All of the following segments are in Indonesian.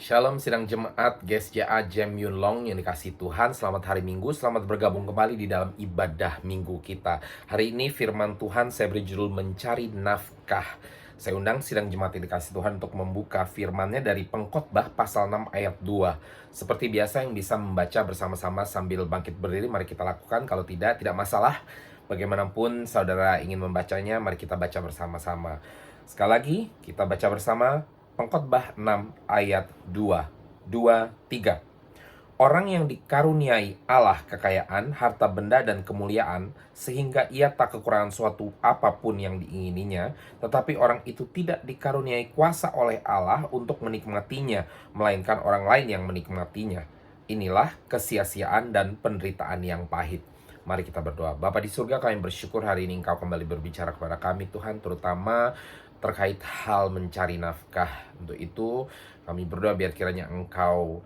Shalom sidang jemaat GSJA Jem Yun Long yang dikasih Tuhan. Selamat hari Minggu, selamat bergabung kembali di dalam ibadah Minggu kita. Hari ini firman Tuhan saya beri judul mencari nafkah. Saya undang sidang jemaat yang dikasih Tuhan untuk membuka firman-Nya dari Pengkhotbah pasal 6 ayat 2. Seperti biasa yang bisa membaca bersama-sama sambil bangkit berdiri, mari kita lakukan. Kalau tidak masalah. Bagaimanapun saudara ingin membacanya, mari kita baca bersama-sama. Sekali lagi, kita baca bersama Pengkhotbah 6 ayat 2, 3. Orang yang dikaruniai Allah kekayaan, harta benda dan kemuliaan, sehingga ia tak kekurangan suatu apapun yang diingininya, tetapi orang itu tidak dikaruniai kuasa oleh Allah untuk menikmatinya, melainkan orang lain yang menikmatinya. Inilah kesia-siaan dan penderitaan yang pahit. Mari kita berdoa. Bapa di surga, kami bersyukur hari ini Engkau kembali berbicara kepada kami Tuhan, terutama terkait hal mencari nafkah. Untuk itu kami berdoa biar kiranya Engkau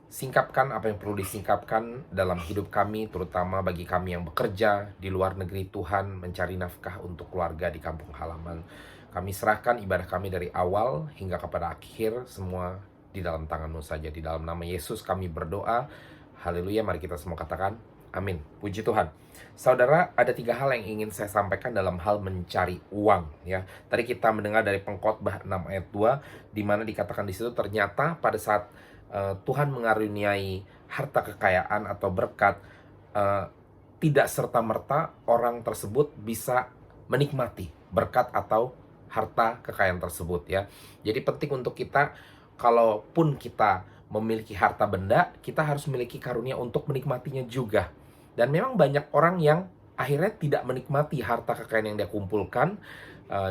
singkapkan apa yang perlu disingkapkan dalam hidup kami, terutama bagi kami yang bekerja di luar negeri Tuhan, mencari nafkah untuk keluarga di kampung halaman. Kami serahkan ibadah kami dari awal hingga kepada akhir, semua di dalam tangan-Mu saja. Di dalam nama Yesus kami berdoa. Haleluya, mari kita semua katakan amin. Puji Tuhan. Saudara, ada 3 hal yang ingin saya sampaikan dalam hal mencari uang ya. Tadi kita mendengar dari Pengkhotbah 6 ayat 2 di mana dikatakan di situ ternyata pada saat Tuhan mengaruniai harta kekayaan atau berkat, tidak serta-merta orang tersebut bisa menikmati berkat atau harta kekayaan tersebut ya. Jadi penting untuk kita, kalaupun kita memiliki harta benda, kita harus memiliki karunia untuk menikmatinya juga. Dan memang banyak orang yang akhirnya tidak menikmati harta kekayaan yang dia kumpulkan.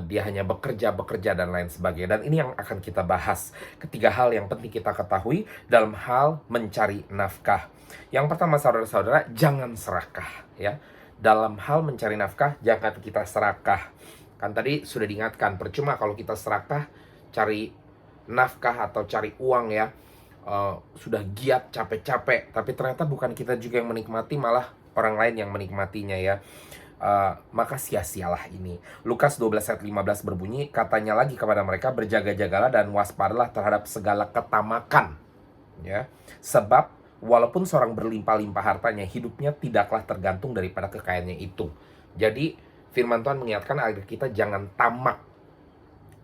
Dia hanya bekerja dan lain sebagainya. Dan ini yang akan kita bahas. 3 hal yang penting kita ketahui dalam hal mencari nafkah. Yang pertama, saudara-saudara, jangan serakah ya. Dalam hal mencari nafkah, jangan kita serakah. Kan tadi sudah diingatkan, percuma kalau kita serakah cari nafkah atau cari uang ya. Sudah giat capek-capek, tapi ternyata bukan kita juga yang menikmati, malah orang lain yang menikmatinya ya. Maka sia-sialah ini. Lukas 12 ayat 15 berbunyi, katanya lagi kepada mereka, berjaga-jagalah dan waspadalah terhadap segala ketamakan ya. Sebab walaupun seorang berlimpah-limpah hartanya, hidupnya tidaklah tergantung daripada kekayaannya itu. Jadi firman Tuhan mengingatkan agar kita jangan tamak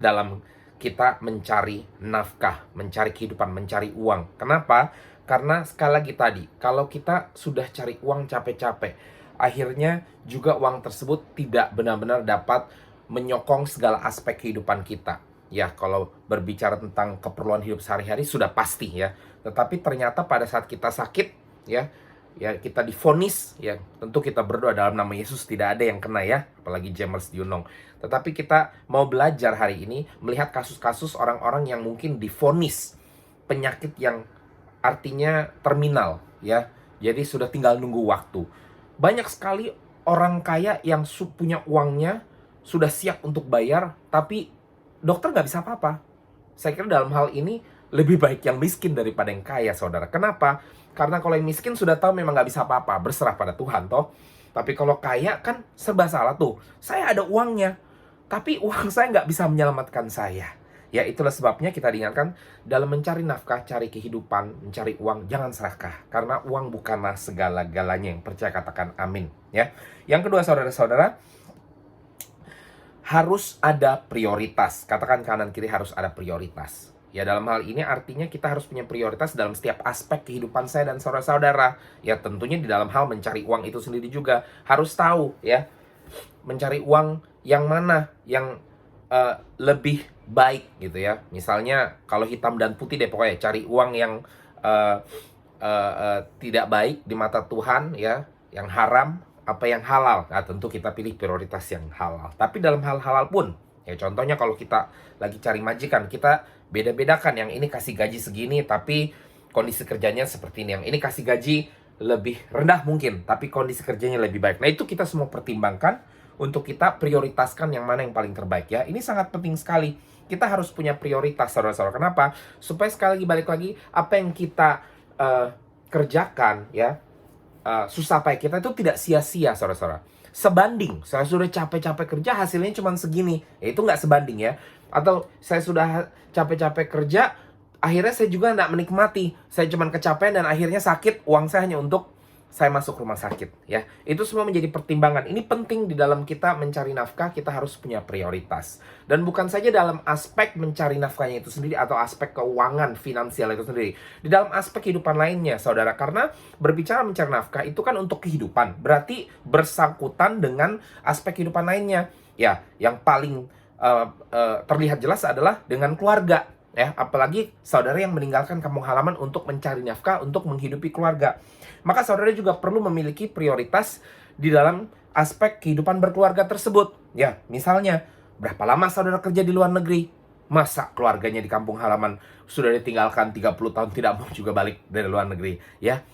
dalam kita mencari nafkah, mencari kehidupan, mencari uang. Kenapa? Karena sekali lagi tadi, kalau kita sudah cari uang capek-capek, akhirnya juga uang tersebut tidak benar-benar dapat menyokong segala aspek kehidupan kita. Ya, kalau berbicara tentang keperluan hidup sehari-hari sudah pasti ya. Tetapi ternyata pada saat kita sakit ya kita divonis ya, tentu kita berdoa dalam nama Yesus tidak ada yang kena ya, apalagi James Yunong. Tetapi kita mau belajar hari ini melihat kasus-kasus orang-orang yang mungkin divonis penyakit yang artinya terminal ya. Jadi sudah tinggal nunggu waktu. Banyak sekali orang kaya yang punya uangnya, sudah siap untuk bayar, tapi dokter nggak bisa apa-apa. Saya kira dalam hal ini lebih baik yang miskin daripada yang kaya, saudara. Kenapa? Karena kalau yang miskin sudah tahu memang nggak bisa apa-apa, berserah pada Tuhan toh. Tapi kalau kaya kan serba salah tuh. Saya ada uangnya, tapi uang saya nggak bisa menyelamatkan saya. Ya, itulah sebabnya kita diingatkan dalam mencari nafkah, cari kehidupan, mencari uang, jangan serakah. Karena uang bukanlah segala-galanya. Yang percaya katakan amin ya. Yang kedua, saudara-saudara, harus ada prioritas. Katakan kanan kiri, harus ada prioritas. Ya, dalam hal ini artinya kita harus punya prioritas dalam setiap aspek kehidupan saya dan saudara-saudara. Ya, tentunya di dalam hal mencari uang itu sendiri juga harus tahu ya, mencari uang yang mana yang lebih baik gitu ya. Misalnya kalau hitam dan putih deh pokoknya, cari uang yang tidak baik di mata Tuhan ya, yang haram apa yang halal. Nah, tentu kita pilih prioritas yang halal. Tapi dalam hal halal pun ya, contohnya kalau kita lagi cari majikan, kita beda-bedakan, yang ini kasih gaji segini tapi kondisi kerjanya seperti ini, yang ini kasih gaji lebih rendah mungkin tapi kondisi kerjanya lebih baik. Nah, itu kita semua pertimbangkan untuk kita prioritaskan yang mana yang paling terbaik ya. Ini sangat penting sekali. Kita harus punya prioritas, saudara-saudara. Kenapa? Supaya sekali lagi balik lagi, apa yang kita kerjakan ya, susah payah kita itu tidak sia-sia, saudara-saudara. Sebanding, saya sudah capek-capek kerja hasilnya cuma segini, ya itu nggak sebanding ya. Atau saya sudah capek-capek kerja, akhirnya saya juga nggak menikmati. Saya cuma kecapean dan akhirnya sakit, uang saya hanya untuk saya masuk rumah sakit, ya. Itu semua menjadi pertimbangan. Ini penting di dalam kita mencari nafkah, kita harus punya prioritas. Dan bukan saja dalam aspek mencari nafkahnya itu sendiri atau aspek keuangan finansial itu sendiri. Di dalam aspek kehidupan lainnya, saudara. Karena berbicara mencari nafkah itu kan untuk kehidupan. Berarti bersangkutan dengan aspek kehidupan lainnya. Ya, yang paling terlihat jelas adalah dengan keluarga. Ya, apalagi saudara yang meninggalkan kampung halaman untuk mencari nafkah untuk menghidupi keluarga. Maka saudara juga perlu memiliki prioritas di dalam aspek kehidupan berkeluarga tersebut. Ya, misalnya, berapa lama saudara kerja di luar negeri? Masa keluarganya di kampung halaman sudah ditinggalkan 30 tahun tidak mau juga balik dari luar negeri, ya.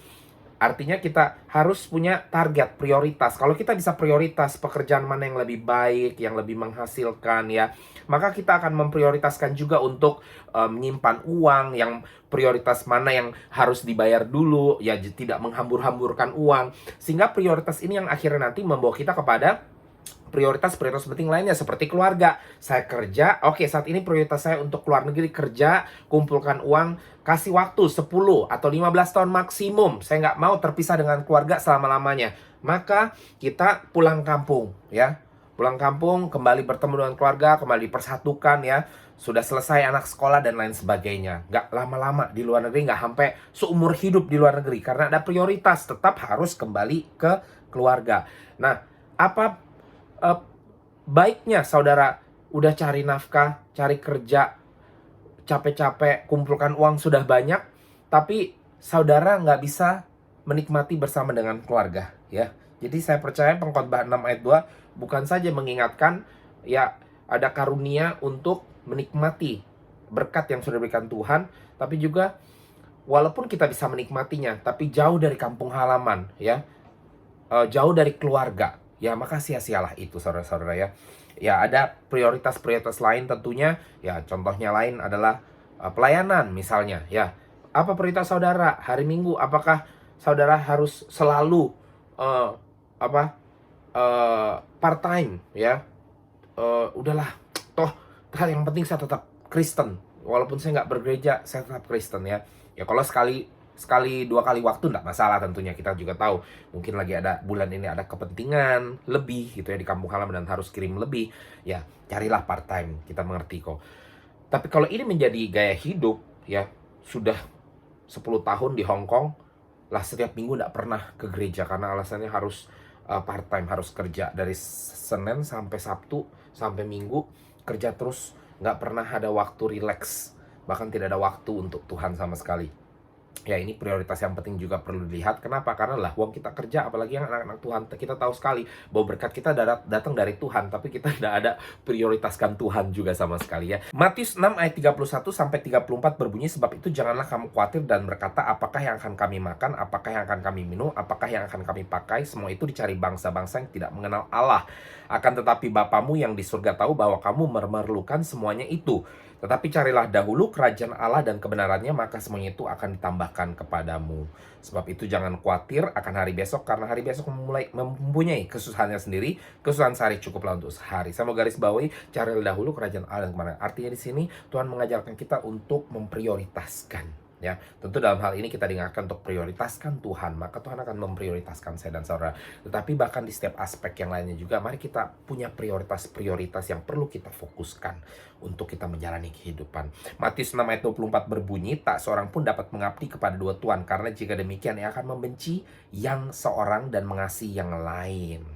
Artinya kita harus punya target, prioritas. Kalau kita bisa prioritas pekerjaan mana yang lebih baik, yang lebih menghasilkan, ya, maka kita akan memprioritaskan juga untuk menyimpan uang, yang prioritas mana yang harus dibayar dulu, ya, tidak menghambur-hamburkan uang. Sehingga prioritas ini yang akhirnya nanti membawa kita kepada prioritas-prioritas penting lainnya seperti keluarga. Saya kerja, oke, saat ini prioritas saya untuk keluar negeri, kerja, kumpulkan uang, kasih waktu 10 atau 15 tahun maksimum. Saya nggak mau terpisah dengan keluarga selama-lamanya. Maka kita pulang kampung, ya. Pulang kampung, kembali bertemu dengan keluarga, kembali persatukan, ya. Sudah selesai anak sekolah dan lain sebagainya. Nggak lama-lama di luar negeri, nggak sampai seumur hidup di luar negeri. Karena ada prioritas, tetap harus kembali ke keluarga. Nah, apa baiknya saudara udah cari nafkah, cari kerja, capek-capek, kumpulkan uang sudah banyak, tapi saudara nggak bisa menikmati bersama dengan keluarga, ya. Jadi saya percaya Pengkhotbah 6 ayat 2 bukan saja mengingatkan, ya, ada karunia untuk menikmati berkat yang sudah diberikan Tuhan, tapi juga walaupun kita bisa menikmatinya, tapi jauh dari kampung halaman, ya, jauh dari keluarga, ya, maka sia-sialah itu, saudara-saudara, ya. Ya, ada prioritas-prioritas lain tentunya, ya, contohnya lain adalah pelayanan misalnya, ya. Apa prioritas saudara hari Minggu? Apakah saudara harus selalu apa part time, ya? Udahlah, toh yang penting saya tetap Kristen, walaupun saya nggak bergereja, saya tetap Kristen, ya. Ya, kalau sekali 2 kali waktu nggak masalah tentunya. Kita juga tahu mungkin lagi ada bulan ini ada kepentingan lebih gitu ya di kampung halaman dan harus kirim lebih, ya carilah part time, kita mengerti kok. Tapi kalau ini menjadi gaya hidup, ya, sudah 10 tahun di Hong Kong lah, setiap minggu nggak pernah ke gereja karena alasannya harus part time, harus kerja dari Senin sampai Sabtu sampai Minggu, kerja terus, nggak pernah ada waktu relax, bahkan tidak ada waktu untuk Tuhan sama sekali. Ya, ini prioritas yang penting juga perlu dilihat. Kenapa? Karena lah uang kita kerja, apalagi yang anak-anak Tuhan, kita tahu sekali bahwa berkat kita datang dari Tuhan, tapi kita tidak ada prioritaskan Tuhan juga sama sekali, ya. Matius 6 ayat 31 sampai 34 berbunyi, sebab itu janganlah kamu khawatir dan berkata, apakah yang akan kami makan, apakah yang akan kami minum, apakah yang akan kami pakai. Semua itu dicari bangsa-bangsa yang tidak mengenal Allah. Akan tetapi Bapamu yang di surga tahu bahwa kamu memerlukan semuanya itu. Tetapi carilah dahulu kerajaan Allah dan kebenarannya, maka semuanya itu akan ditambahkan kepadamu. Sebab itu jangan khawatir akan hari besok, karena hari besok mempunyai kesusahannya sendiri. Kesusahan sehari cukuplah untuk sehari. Saya mau garis bawahi, carilah dahulu kerajaan Allah dan kebenaran. Artinya di sini Tuhan mengajarkan kita untuk memprioritaskan. Ya, tentu dalam hal ini kita diingatkan untuk prioritaskan Tuhan, maka Tuhan akan memprioritaskan saya dan saudara. Tetapi bahkan di setiap aspek yang lainnya juga, mari kita punya prioritas-prioritas yang perlu kita fokuskan untuk kita menjalani kehidupan. Matius 6 ayat 24 berbunyi, tak seorang pun dapat mengabdi kepada dua tuan, karena jika demikian ia akan membenci yang seorang dan mengasihi yang lain.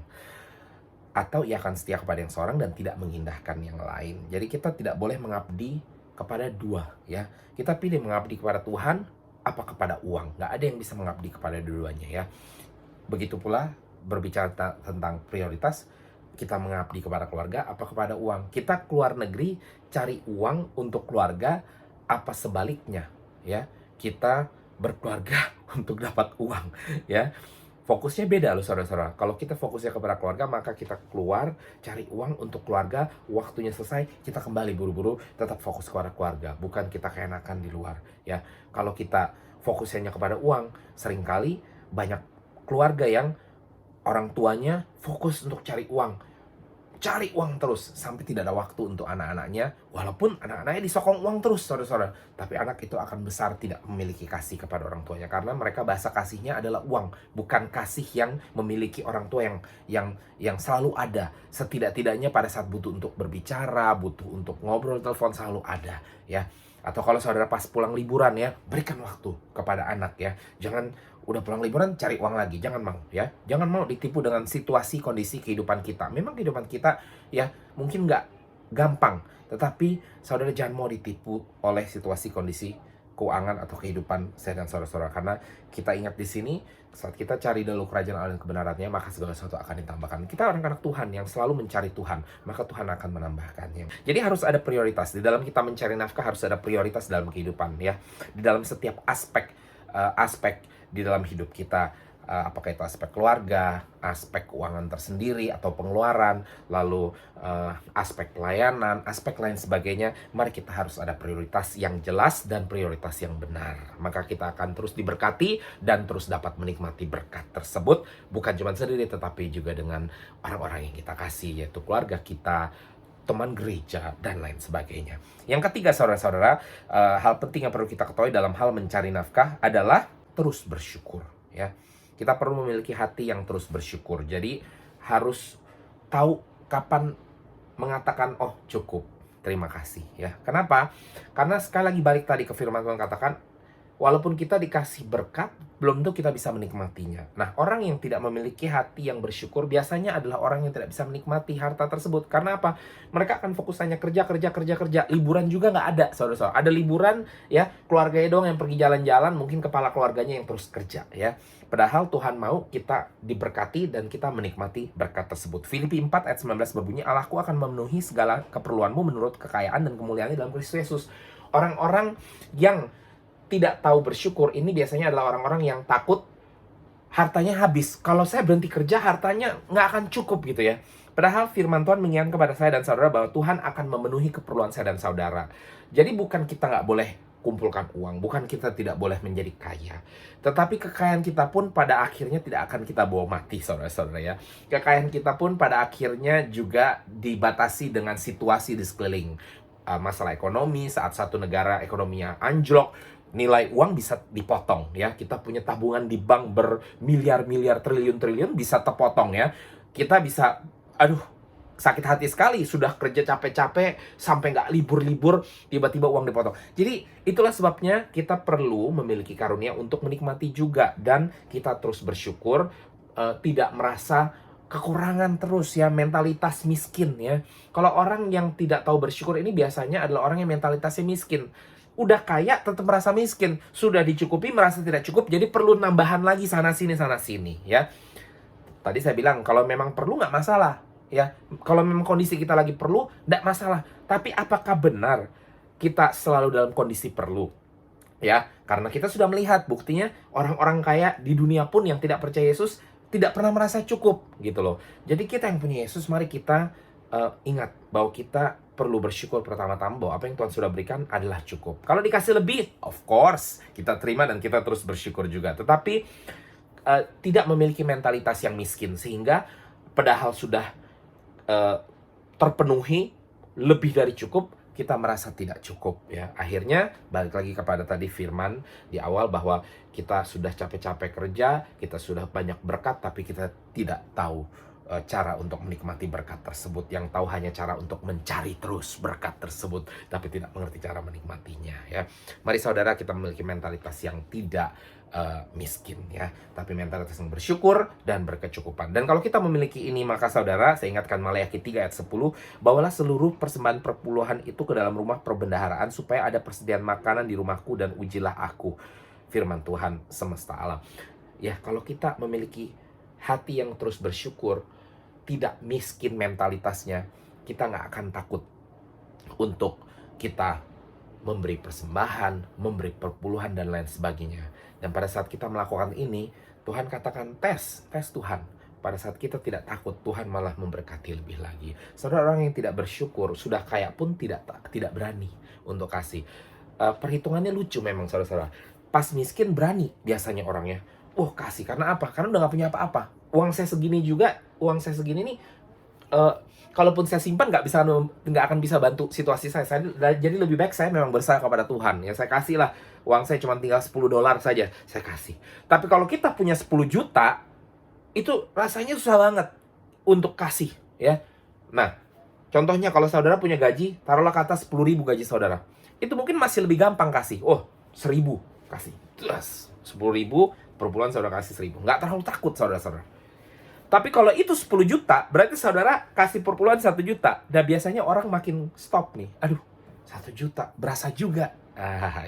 Atau ia akan setia kepada yang seorang dan tidak mengindahkan yang lain. Jadi kita tidak boleh mengabdi kepada dua, ya. Kita pilih mengabdi kepada Tuhan apa kepada uang. Nggak ada yang bisa mengabdi kepada dua-duanya, ya. Begitu pula berbicara tentang prioritas, kita mengabdi kepada keluarga apa kepada uang. Kita keluar negeri cari uang untuk keluarga apa sebaliknya, ya. Kita berkeluarga untuk dapat uang, ya. Fokusnya beda loh, saudara-saudara. Kalau kita fokusnya kepada keluarga, maka kita keluar cari uang untuk keluarga. Waktunya selesai, kita kembali buru-buru, tetap fokus kepada keluarga, bukan kita keenakan di luar, ya. Kalau kita fokusnya kepada uang, seringkali banyak keluarga yang orang tuanya fokus untuk cari uang, cari uang terus sampai tidak ada waktu untuk anak-anaknya, walaupun anak-anaknya disokong uang terus, saudara-saudara, tapi anak itu akan besar tidak memiliki kasih kepada orang tuanya karena mereka bahasa kasihnya adalah uang, bukan kasih yang memiliki orang tua yang selalu ada. Setidak-tidaknya pada saat butuh untuk berbicara, butuh untuk ngobrol telepon, selalu ada, ya. Atau kalau saudara pas pulang liburan, ya, berikan waktu kepada anak, ya. Jangan udah pulang liburan cari uang lagi, jangan mau, ya. Jangan mau ditipu dengan situasi kondisi kehidupan kita. Memang kehidupan kita, ya, mungkin nggak gampang, tetapi saudara jangan mau ditipu oleh situasi kondisi keuangan atau kehidupan saya dan saudara-saudara, karena kita ingat di sini saat kita cari dulu kerajaan Allah dan kebenarannya, maka segala sesuatu akan ditambahkan. Kita orang-anak Tuhan yang selalu mencari Tuhan, maka Tuhan akan menambahkannya. Jadi harus ada prioritas di dalam kita mencari nafkah, harus ada prioritas dalam kehidupan, ya, di dalam setiap aspek di dalam hidup kita, apakah itu aspek keluarga, aspek keuangan tersendiri atau pengeluaran, lalu aspek pelayanan, aspek lain sebagainya. Mari kita harus ada prioritas yang jelas dan prioritas yang benar, maka kita akan terus diberkati dan terus dapat menikmati berkat tersebut, bukan cuma sendiri tetapi juga dengan orang-orang yang kita kasih, yaitu keluarga kita, teman gereja, dan lain sebagainya. Yang ketiga, saudara-saudara, hal penting yang perlu kita ketahui dalam hal mencari nafkah adalah terus bersyukur, ya. Kita perlu memiliki hati yang terus bersyukur. Jadi harus tahu kapan mengatakan, oh cukup, terima kasih, ya. Kenapa? Karena sekali lagi balik tadi ke firman Tuhan katakan, walaupun kita dikasih berkat, belum tentu kita bisa menikmatinya. Nah, orang yang tidak memiliki hati yang bersyukur biasanya adalah orang yang tidak bisa menikmati harta tersebut. Karena apa? Mereka akan fokus hanya kerja. Liburan juga nggak ada, saudara-saudara. Ada liburan, ya, keluarganya doang yang pergi jalan-jalan, mungkin kepala keluarganya yang terus kerja, ya. Padahal Tuhan mau kita diberkati dan kita menikmati berkat tersebut. Filipi 4 ayat 19 berbunyi, Allahku akan memenuhi segala keperluanmu menurut kekayaan dan kemuliaannya dalam Kristus Yesus. Orang-orang yang tidak tahu bersyukur ini biasanya adalah orang-orang yang takut hartanya habis. Kalau saya berhenti kerja, hartanya nggak akan cukup gitu, ya. Padahal firman Tuhan mengingatkan kepada saya dan saudara bahwa Tuhan akan memenuhi keperluan saya dan saudara. Jadi bukan kita nggak boleh kumpulkan uang, bukan kita tidak boleh menjadi kaya, tetapi kekayaan kita pun pada akhirnya tidak akan kita bawa mati, saudara-saudara, ya. Kekayaan kita pun pada akhirnya juga dibatasi dengan situasi di sekeliling. Masalah ekonomi, saat satu negara ekonominya anjlok, nilai uang bisa dipotong, ya. Kita punya tabungan di bank bermiliar-miliar, triliun-triliun bisa terpotong, ya. Kita bisa, sakit hati sekali, sudah kerja capek-capek sampai nggak libur-libur, tiba-tiba uang dipotong. Jadi itulah sebabnya kita perlu memiliki karunia untuk menikmati juga, dan kita terus bersyukur, tidak merasa kekurangan terus, ya, mentalitas miskin, ya. Kalau orang yang tidak tahu bersyukur ini biasanya adalah orang yang mentalitasnya miskin. Udah kaya tetap merasa miskin, sudah dicukupi merasa tidak cukup, jadi perlu nambahan lagi sana sini, ya. Tadi saya bilang kalau memang perlu nggak masalah, ya. Kalau memang kondisi kita lagi perlu, nggak masalah. Tapi apakah benar kita selalu dalam kondisi perlu? Ya, karena kita sudah melihat buktinya orang-orang kaya di dunia pun yang tidak percaya Yesus tidak pernah merasa cukup, gitu loh. Jadi kita yang punya Yesus, mari kita ingat bahwa kita perlu bersyukur pertama-tama bahwa apa yang Tuhan sudah berikan adalah cukup. Kalau dikasih lebih, of course, kita terima dan kita terus bersyukur juga. Tetapi tidak memiliki mentalitas yang miskin, sehingga padahal sudah terpenuhi lebih dari cukup, kita merasa tidak cukup, ya. Akhirnya balik lagi kepada tadi firman di awal bahwa kita sudah capek-capek kerja, kita sudah banyak berkat, tapi kita tidak tahu cara untuk menikmati berkat tersebut. Yang tahu hanya cara untuk mencari terus berkat tersebut, tapi tidak mengerti cara menikmatinya, ya. Mari saudara kita memiliki mentalitas yang tidak miskin, ya, tapi mentalitas yang bersyukur dan berkecukupan. Dan kalau kita memiliki ini, maka saudara, saya ingatkan Maleakhi 3 ayat 10, bawalah seluruh persembahan perpuluhan itu ke dalam rumah perbendaharaan supaya ada persediaan makanan di rumahku dan ujilah aku, firman Tuhan semesta alam. Ya, kalau kita memiliki hati yang terus bersyukur, tidak miskin mentalitasnya, kita nggak akan takut untuk kita memberi persembahan, memberi perpuluhan, dan lain sebagainya. Dan pada saat kita melakukan ini, Tuhan katakan tes Tuhan. Pada saat kita tidak takut, Tuhan malah memberkati lebih lagi. Saudara, orang yang tidak bersyukur, sudah kaya pun tidak berani untuk kasih. Perhitungannya lucu memang, saudara-saudara. Pas miskin berani biasanya orangnya. Kasih, karena apa? Karena udah gak punya apa-apa. Uang saya segini nih, eh, kalaupun saya simpan nggak akan bisa bantu situasi saya. Jadi lebih baik saya memang berserah kepada Tuhan. Ya saya kasih lah, uang saya cuma tinggal $10 saja, saya kasih. Tapi kalau kita punya 10 juta, itu rasanya susah banget untuk kasih, ya. Nah, contohnya kalau saudara punya gaji, taruhlah kata 10.000 gaji saudara. Itu mungkin masih lebih gampang kasih. Oh, 1.000 kasih. Terus 10.000 per bulan saudara kasih 1.000. Nggak terlalu takut saudara-saudara. Tapi kalau itu 10 juta, berarti saudara kasih per bulan 1 juta. Dan biasanya orang makin stop nih. Aduh, 1 juta, berasa juga.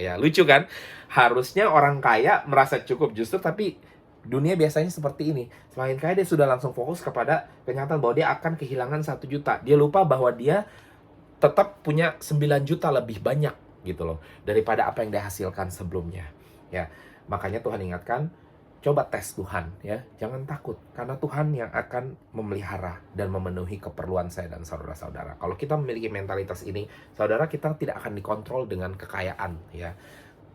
Ya lucu kan? Harusnya orang kaya merasa cukup justru, tapi dunia biasanya seperti ini. Semakin kaya dia sudah langsung fokus kepada kenyataan bahwa dia akan kehilangan 1 juta. Dia lupa bahwa dia tetap punya 9 juta lebih banyak gitu loh, daripada apa yang dia hasilkan sebelumnya. Ya, makanya Tuhan ingatkan, coba tes Tuhan ya, jangan takut karena Tuhan yang akan memelihara dan memenuhi keperluan saya dan saudara-saudara. Kalau kita memiliki mentalitas ini, saudara, kita tidak akan dikontrol dengan kekayaan ya.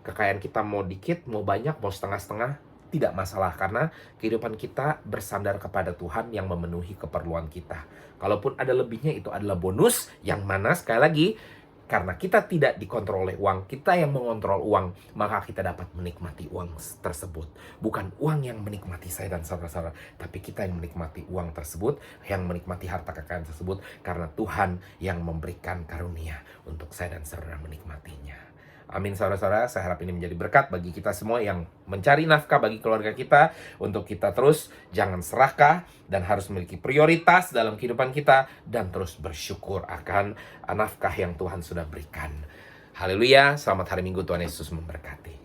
Kekayaan kita mau dikit, mau banyak, mau setengah-setengah, tidak masalah karena kehidupan kita bersandar kepada Tuhan yang memenuhi keperluan kita. Kalaupun ada lebihnya, itu adalah bonus yang mana sekali lagi, karena kita tidak dikontrol oleh uang, kita yang mengontrol uang, maka kita dapat menikmati uang tersebut. Bukan uang yang menikmati saya dan saudara-saudara, tapi kita yang menikmati uang tersebut, yang menikmati harta kekayaan tersebut, karena Tuhan yang memberikan karunia untuk saya dan saudara menikmatinya. Amin saudara-saudara, saya harap ini menjadi berkat bagi kita semua yang mencari nafkah bagi keluarga kita, untuk kita terus jangan serakah dan harus memiliki prioritas dalam kehidupan kita dan terus bersyukur akan nafkah yang Tuhan sudah berikan. Haleluya, selamat hari Minggu, Tuhan Yesus memberkati.